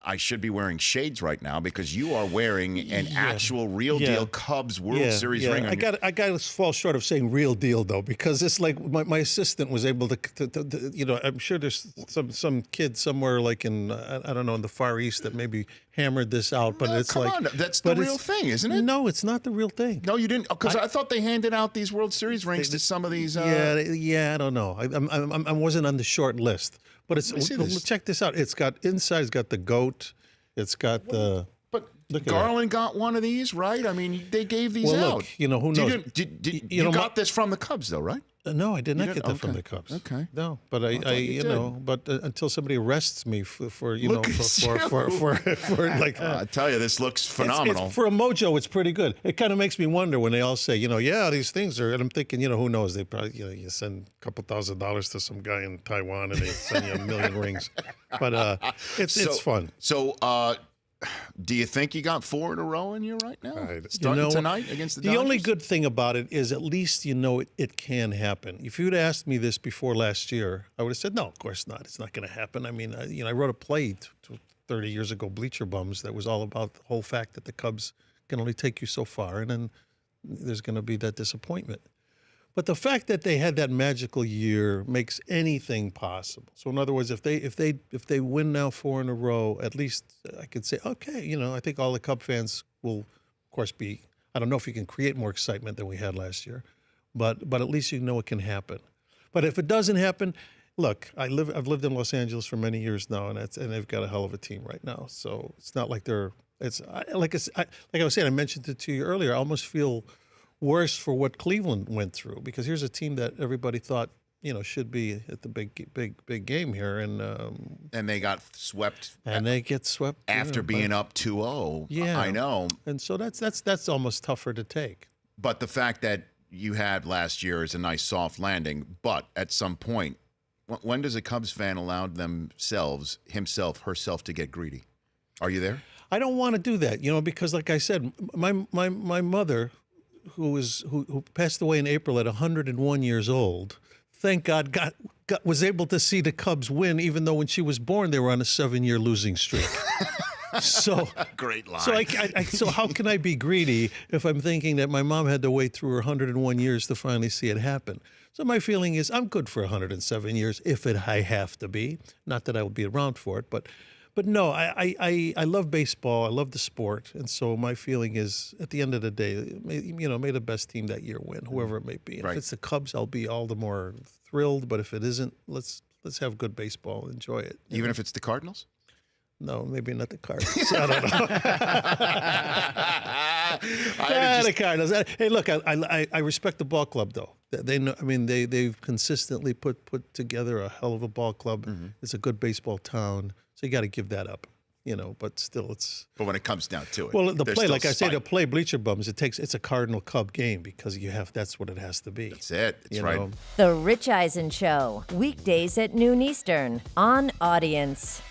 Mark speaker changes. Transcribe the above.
Speaker 1: I should be wearing shades right now because you are wearing an actual real deal Cubs World Series ring.
Speaker 2: I got to fall short of saying real deal though, because it's like my assistant was able to I'm sure there's some kid somewhere like in I don't know, in the Far East that maybe hammered this out, but it's
Speaker 1: come
Speaker 2: like
Speaker 1: on, that's the real thing, isn't it?
Speaker 2: No, it's not the real thing.
Speaker 1: No, you didn't, because I thought they handed out these World Series rings to some of these.
Speaker 2: I don't know. I wasn't on the short list, but check this out. It's got the goat. It's got the.
Speaker 1: But Garland got one of these, right? I mean, they gave these out.
Speaker 2: Look, who knows?
Speaker 1: You got this from the Cubs, though, right?
Speaker 2: No, I did not get that from the Cubs.
Speaker 1: Okay.
Speaker 2: No, but until somebody arrests me for like.
Speaker 1: I tell you, this looks phenomenal.
Speaker 2: For a mojo, it's pretty good. It kind of makes me wonder when they all say, these things are, and I'm thinking, who knows? They probably, you send a couple $1,000s to some guy in Taiwan and they send you 1,000,000 rings. But it's fun.
Speaker 1: So, do you think you got 4 in a row in you right now? Starting tonight against the Dodgers?
Speaker 2: The only good thing about it is at least it can happen. If you'd asked me this before last year, I would have said, no, of course not. It's not going to happen. I mean, I wrote a play 30 years ago, Bleacher Bums, that was all about the whole fact that the Cubs can only take you so far, and then there's going to be that disappointment. But the fact that they had that magical year makes anything possible. So in other words, if they win now 4 in a row, at least I could say, okay, I think all the Cub fans will, of course, be. I don't know if you can create more excitement than we had last year, but at least it can happen. But if it doesn't happen, look, I've lived in Los Angeles for many years now, and they've got a hell of a team right now. So it's not like like I was saying, I mentioned it to you earlier. I almost feel worse for what Cleveland went through, because here's a team that everybody thought should be at the big game here, and
Speaker 1: they got swept.
Speaker 2: And they get swept
Speaker 1: after being up 2-0.
Speaker 2: Yeah,
Speaker 1: I know.
Speaker 2: And so that's almost tougher to take.
Speaker 1: But the fact that you had last year is a nice soft landing. But at some point, when does a Cubs fan allow himself, herself to get greedy? Are you there?
Speaker 2: I don't want to do that, because like I said, my mother, who passed away in April at 101 years old, thank God, was able to see the Cubs win, even though when she was born they were on a 7-year losing streak. So
Speaker 1: great line.
Speaker 2: So so how can I be greedy if I'm thinking that my mom had to wait through her 101 years to finally see it happen? So my feeling is I'm good for 107 years if I have to be. Not that I will be around for it, but no, I love baseball. I love the sport. And so my feeling is, at the end of the day, may the best team that year win, whoever it may be. Right. If it's the Cubs, I'll be all the more thrilled. But if it isn't, let's have good baseball. Enjoy it.
Speaker 1: Even if it's the Cardinals?
Speaker 2: No, maybe not the Cardinals. I don't know. The Cardinals. Hey, look, I respect the ball club, though. They know. I mean, they've consistently put together a hell of a ball club. Mm-hmm. It's a good baseball town. So you got to give that up, but still it's.
Speaker 1: But when it comes down to it.
Speaker 2: Well, the play, like I say, to play Bleacher Bums, it's a Cardinal Cub game because that's what it has to be.
Speaker 1: That's it. That's right.
Speaker 3: The Rich Eisen Show, weekdays at noon Eastern on Audience.